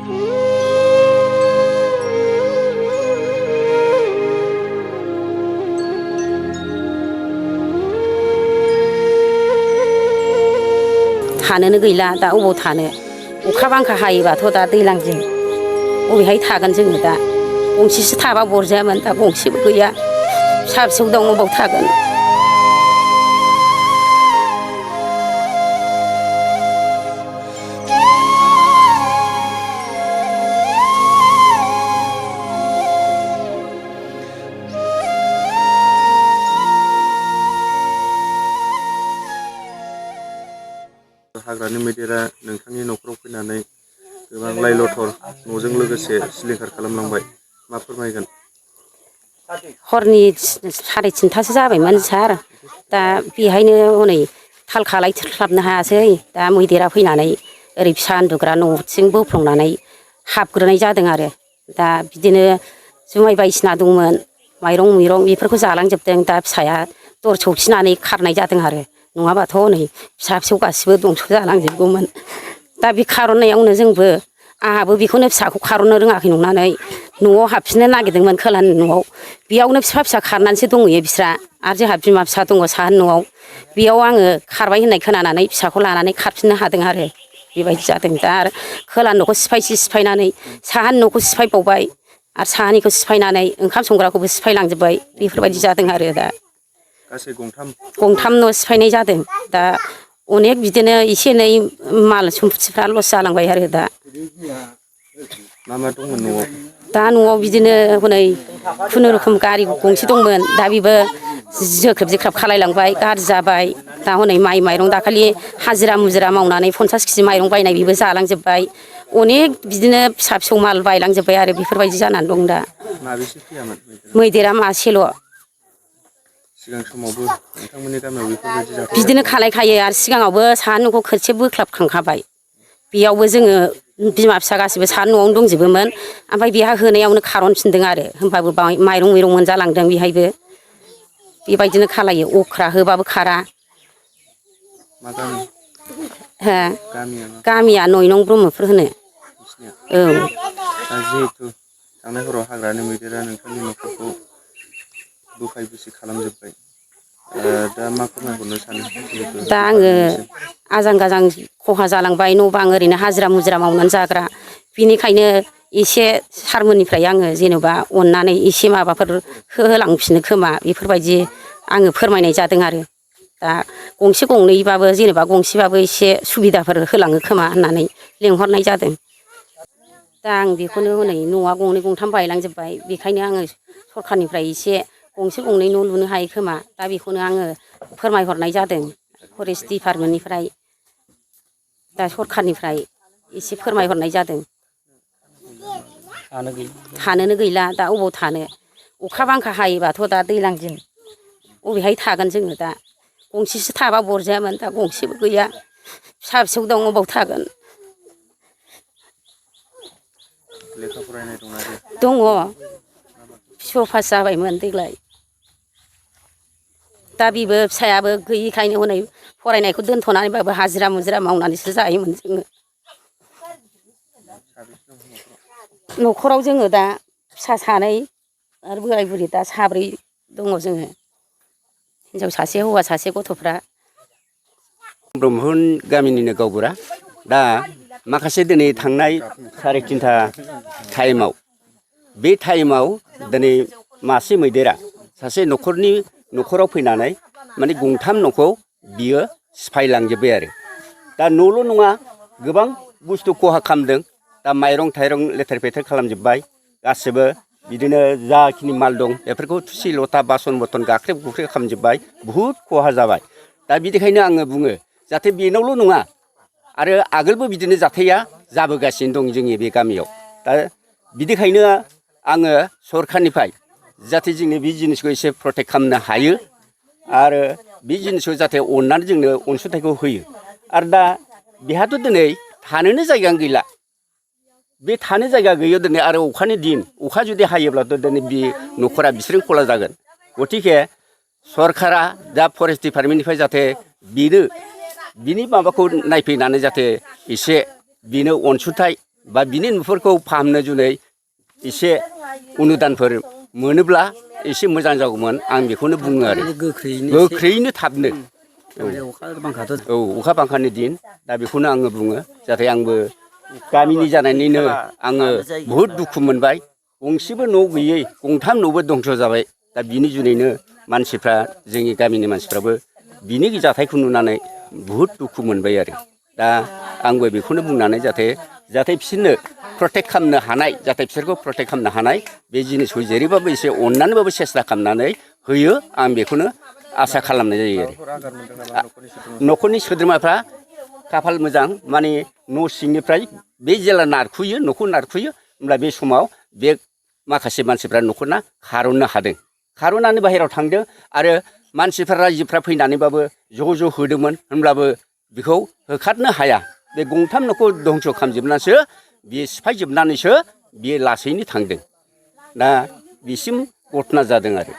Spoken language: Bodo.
थानोनो गैला दा अबाव थानो अखा बांखा हायोबाथ' दा दैज्लांजों अबेहाय थागोन जोङो दा गंसेसो थाबा बरजायामोन दा गंसेबो गैया फिसा फिसौ दं अबाव थागोन। हाग्रानि मैदेरा नोंथांनि न'खराव फैनानै गोबां लाइ लथर न'जों लोगोसे सिलिंखार खालामलांबाय मा फोरमायगोन? हरनि 3:30 जाबायमोन सार दा बेहायनो हनै थाल खालायस्लाबनो हायासै दा मैदेरा फैनानै ओरै फिसा उन्दुग्रा न'थिं बोफ्लंनानै हाबग्रोनाय जादों आरो दा बिदिनो जुमाय बायदिसिना दंमोन माइरं मुइरं बेफोरखौ जालांजोबदों दा फिसाया दर सौसिनानै खारनाय जादों आरो नङाबाथ' नै फिसा फिसौ गासिबो दंस' जालांजोबगौमोन दा बे खार'ननायावनो जोंबो आंहाबो बेखौनो फिसाखौ खार'ननो रोङाखै नंनानै न'आव हाबफिननो नागिरदोंमोन खोलाहानि न'आव बेयावनो फिसा फिसा खारनानैसो दंहैयो बिस्रा आरो जोंहा बिमा फिसा दङ साहानि न'आव बेयाव आङो खारबाय होननाय खोनानानै फिसाखौ लानानै खारफिननो हादों आरो बेबायदि जादों दा आरो खोलाहानि न'खौ सिफायनानै साहानि न'खौ सिफायबावबाय आरो साहानिखौ सिफायनानै ओंखाम संग्राखौबो सिफायलांजोब्बाय बेफोरबायदि जादों आरो दा गासै गंथाम न' सिफायनाय जादों दा अनेक बिदिनो एसे एनै माल सम्फथिफ्रा लस जालांबाय आरो दा मा मा दंमोन न'आव? दा न'आव बिदिनो हनै खुनुरुखुम गारि गंसे दंमोन दा बेबो जोख्रेब जोख्राब खालायलांबाय गाज्रि जाबाय दा हनै माइ माइरं दाखालि हाजिरा मुजिरा मावनानै 50 केजि माइरं बायनाय बेबो जालांजोब्बाय अनेक बिदिनो फिसा फिसौ माल बायलांजोब्बाय आरो बेफोरबायदि जानानै दं दा माबेसे फैयामोन मैदेरा मासेल' सिगां समावबो नोंथांमोननि गामियाव बेफोरबायदि जाथाय बिदिनो खालायखायो आरो सिगाङावबो साहा न'खौ खोरसे बोख्लाबखांखाबाय बेयावबो जोङो बिमा फिसा गासिबो साहा न'आवनो दंजोबोमोन ओमफ्राय बेहा होनायावनो खारनफिनदों आरो होमबाबो माइरं मुइरं मोनजालांदों बेहायबो बेबायदिनो खालायो अख्रा होबाबो खारा मा गामि? हो गामिया मा? गामिया 9 नं ब्रह्मफुर होनो औ दा जिहेथु थांनाय हराव हाग्रानि मैदेरा नोंथांनि न'खरखौ बुफाय बुसि खालामजोब्बाय दा मा फोरमायहरनो सानो जिहेतु दा आङो डिपार्टमेन्टनिसिम? आजां गाजां खहा जालांबाय न' बां ओरैनो हाजिरा मुजिरा मावनानै जाग्रा बिनिखायनो एसे सारमोननिफ्राय आङो जेनेबा अननानै एसे माबाफोर होलांफिनो खोमा बेफोरबायदि आङो फोरमायनाय जादों आरो दा गंसे गंनैबाबो जेनेबा गंसेबाबो एसे सुबिदाफोर होलाङो खोमा होननानै लेंहरनाय जादों दा आं बेखौनो हनै न'आ गंनै गंथाम बायलांजोब्बाय बेखायनो आङो सरखारनिफ्राय एसे गंसे गंनै न' लुनो हायो खोमा दा बेखौनो आङो फोरमायहरनाय जादों फरेस्ट डिपार्टमेन्टनिफ्राय दा सरखारनिफ्राय एसे फोरमायहरनाय जादों थानोनो गैला दा अबाव थानो अखा बांखा हायोबाथ' दा दैज्लांजों अबेहाय थागोन जोङो दा गंसेसो थाबा बरजायामोन दा गंसेबो गैया फिसा फिसौ दं अबाव थागोन। लेखा फरायनाय दंना गैया? दङ पिअ पास जाबायमोन देग्लाय दा बेबो फिसायाबो गैयिखायनो हनै फरायनायखौ दोनथ'नानैबाबो हाजिरा मुजिरा मावनानैसो जायोमोन जोङो न'खराव जोङो दा फिसा सानै आरो बोराय बुरि दा साब्रै दङ जोङो हिनजाव सासे हौवा सासे गथ'फ्रा ब्रह्मपुर गामिनिनो गावबुरा दा माखासे दिनै थांनाय 3:30 टाइमाव बे टाइमाव दिनै मासे मैदेरा सासे न'खराव फैनानै माने गंथाम न'खौ बियो सिफायलांजोब्बाय आरो दा न'ल' नङा गोबां बुस्थु खहा खालामदों दा माइरं थाइरं लेथेर फेथेर खालामजोब्बाय गासिबो बिदिनो जाखिनि माल दं बेफोरखौ थुसि लथा बासन बर्थन गाख्रेब गुख्रेब खालामजोब्बाय बुहुद खहा जाबाय दा बिनिखायनो आङो बुङो जाहाथे बेनावल' नङा आरो आगोलबो बिदिनो जाथाया जाबोगासिनो दं जोंनि बे गामियाव दा बिनिखायनो आङो सरखारनिफ्राय जाहाथे जोंनि बे जिनिसखौ एसे प्रटेक्ट खालामनो हायो आरो बे जिनिसखौ जाहाथे अननानै जोंनो अनसुंथाइखौ होयो आरो दा बेहाथ' दिनै थानोनो जायगायानो गैला बे थानो जायगा गैयियाव दिनै आरो अखानि दिन अखा जुदि हायोब्लाथ' दिनै बे न'खरा बिसोरनो खला जागोन गतिके सरकारा दा फरेस्ट डिपार्टमेन्टनिफ्राय जाहाथे बिनि माबाखौ नायफैनानै जाहाथे एसे बिनो अनसुंथाइ बा बिनि न'फोरखौ फाहामनो जुनै एसे अनुदानफोर मोनोब्ला एसे मोजां जागौमोन आं बेखौनो बुङो आरो गोख्रैयैनो थाबनो औ अखा बांखानि दिन दा बेखौनो आङो बुङो जाहाथे आंबो गामिनि जानानैनो आङो बहुद दुखु मोनबाय गंसेबो न' गैयै गंथाम न'बो दंस' जाबाय दा बिनि जुनैनो मानसिफ्रा जोंनि गामिनि मानसिफ्राबो बिनि जाथायखौ नुनानै बहुद दुखु मोनबाय आरो दा आंबो बेखौनो बुंनानै जाहाथे बिसोरनो प्रटेक्ट खालामनो हानाय जाहाथे बिसोरखौ प्रटेक्ट खालामनो हानाय बे जिनिसखौ जेरैबाबो एसे अननानैबाबो सेस्था खालामनानै होयो आं बेखौनो आसा खालामनाय जायो आरो न'खरनि सोद्रोमाफ्रा खाफाल मोजां माने न' सिंनिफ्राय बे जेला नारखुयो न'खौ नारखुयो होमब्ला बे समाव बे माखासे मानसिफ्रा न'खरना खारननो हादों खारननानै बाहेरायाव थांदों आरो मानसिफ्रा रायजोफ्रा फैनानैबाबो ज' ज' होदोंमोन होनब्लाबो बेखौ होखारनो हाया बे गंथाम न'खौ धंस' खालामजोबनानैसो बियो सिफायजोबनानैसो बियो लासैनो थांदों दा बिसिम घटना जादों आरो